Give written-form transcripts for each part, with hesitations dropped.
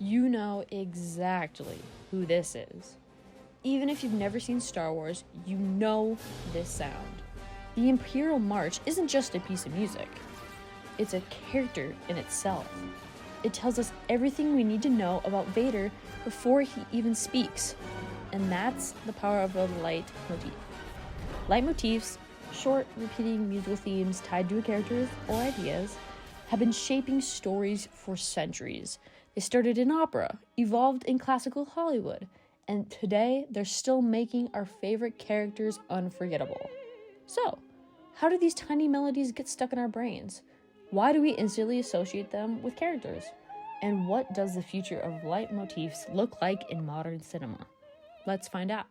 you know exactly who this is. Even if you've never seen Star Wars, you know this sound. The Imperial March isn't just a piece of music. It's a character in itself. It tells us everything we need to know about Vader before he even speaks. And that's the power of a leitmotif. Leitmotifs, short, repeating musical themes tied to characters or ideas, have been shaping stories for centuries. They started in opera, evolved in classical Hollywood, and today they're still making our favorite characters unforgettable. So, how do these tiny melodies get stuck in our brains? Why do we instantly associate them with characters? And what does the future of leitmotifs look like in modern cinema? Let's find out.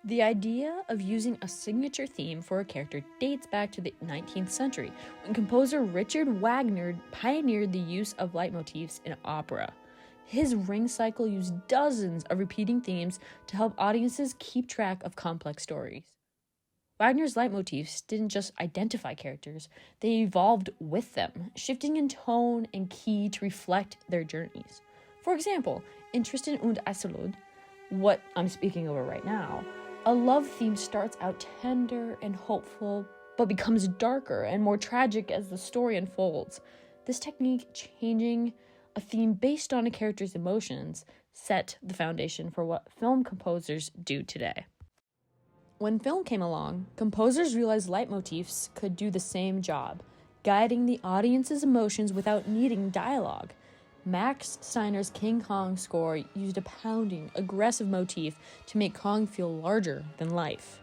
The idea of using a signature theme for a character dates back to the 19th century, when composer Richard Wagner pioneered the use of leitmotifs in opera. His Ring cycle used dozens of repeating themes to help audiences keep track of complex stories. Wagner's leitmotifs didn't just identify characters, they evolved with them, shifting in tone and key to reflect their journeys. For example, in Tristan und Isolde, what I'm speaking over right now, a love theme starts out tender and hopeful, but becomes darker and more tragic as the story unfolds. This technique, changing a theme based on a character's emotions, set the foundation for what film composers do today. When film came along, composers realized leitmotifs could do the same job, guiding the audience's emotions without needing dialogue. Max Steiner's King Kong score used a pounding, aggressive motif to make Kong feel larger than life.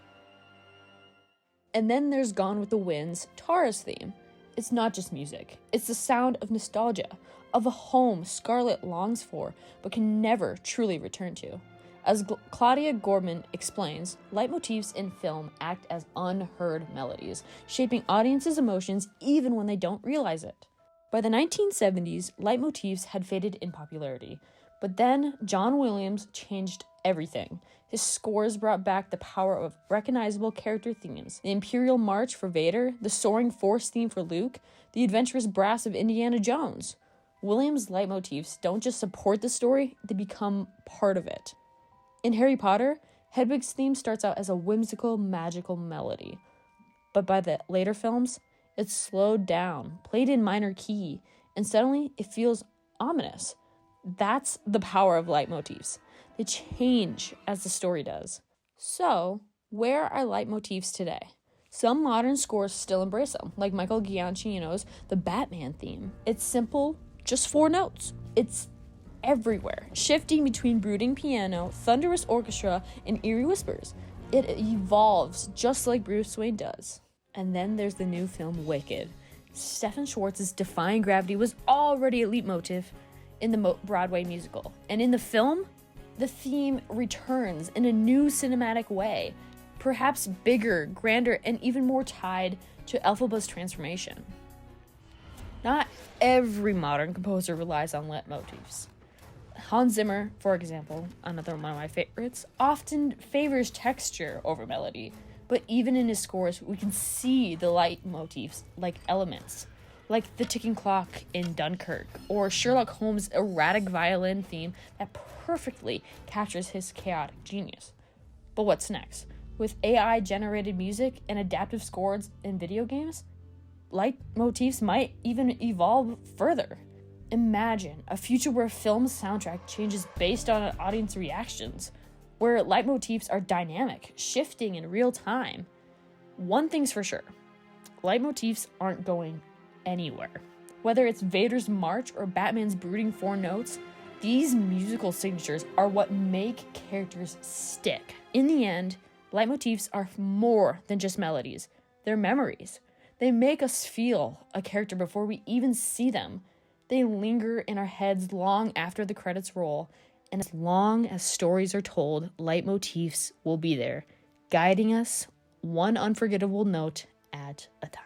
And then there's Gone with the Wind's Tara's theme. It's not just music, it's the sound of nostalgia, of a home Scarlett longs for but can never truly return to. As Claudia Gorman explains, leitmotifs in film act as unheard melodies, shaping audiences' emotions even when they don't realize it. By the 1970s, leitmotifs had faded in popularity, but then John Williams changed everything. His scores brought back the power of recognizable character themes: the Imperial March for Vader, the soaring Force theme for Luke, the adventurous brass of Indiana Jones. Williams' leitmotifs don't just support the story, they become part of it. In Harry Potter, Hedwig's theme starts out as a whimsical, magical melody, but by the later films, it's slowed down, played in minor key, and suddenly it feels ominous. That's the power of leitmotifs. They change as the story does. So, where are leitmotifs today? Some modern scores still embrace them, like Michael Giacchino's The Batman theme. It's simple, just 4 notes. It's everywhere, shifting between brooding piano, thunderous orchestra, and eerie whispers. It evolves just like Bruce Wayne does. And then there's the new film Wicked. Stephen Schwartz's Defying Gravity was already a leitmotif in the Broadway musical. And in the film, the theme returns in a new cinematic way, perhaps bigger, grander, and even more tied to Elphaba's transformation. Not every modern composer relies on leitmotifs. Hans Zimmer, for example, another one of my favorites, often favors texture over melody. But even in his scores, we can see the leitmotifs like elements, like the ticking clock in Dunkirk, or Sherlock Holmes' erratic violin theme that perfectly captures his chaotic genius. But what's next? With AI-generated music and adaptive scores in video games, leitmotifs might even evolve further. Imagine a future where film's soundtrack changes based on an audience reactions, where leitmotifs are dynamic, shifting in real time. One thing's for sure, leitmotifs aren't going anywhere. Whether it's Vader's march or Batman's brooding 4 notes, these musical signatures are what make characters stick. In the end, leitmotifs are more than just melodies. They're memories. They make us feel a character before we even see them. They linger in our heads long after the credits roll, and as long as stories are told, leitmotifs will be there, guiding us one unforgettable note at a time.